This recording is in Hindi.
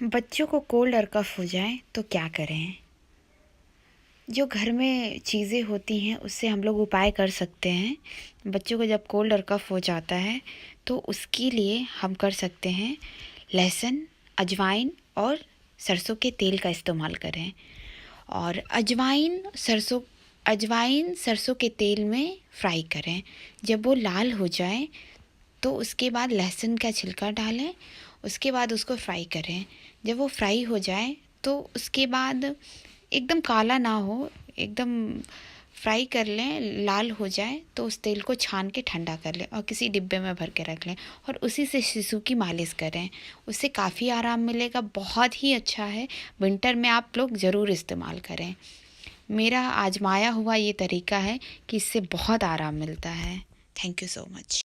बच्चों को कोल्ड और कफ़ हो जाए तो क्या करें? जो घर में चीज़ें होती हैं उससे हम लोग उपाय कर सकते हैं। बच्चों को जब कोल्ड और कफ़ हो जाता है तो उसके लिए हम कर सकते हैं लहसुन, अजवाइन और सरसों के तेल का इस्तेमाल करें। और अजवाइन सरसों के तेल में फ्राई करें। जब वो लाल हो जाए तो उसके बाद लहसुन का छिलका डालें, उसके बाद उसको फ्राई करें। जब वो फ्राई हो जाए तो उसके बाद एकदम काला ना हो, एकदम फ्राई कर लें, लाल हो जाए तो उस तेल को छान के ठंडा कर लें और किसी डिब्बे में भर के रख लें और उसी से शिशु की मालिश करें। उससे काफ़ी आराम मिलेगा, बहुत ही अच्छा है। विंटर में आप लोग ज़रूर इस्तेमाल करें। मेरा आजमाया हुआ ये तरीका है कि इससे बहुत आराम मिलता है। Thank you so much.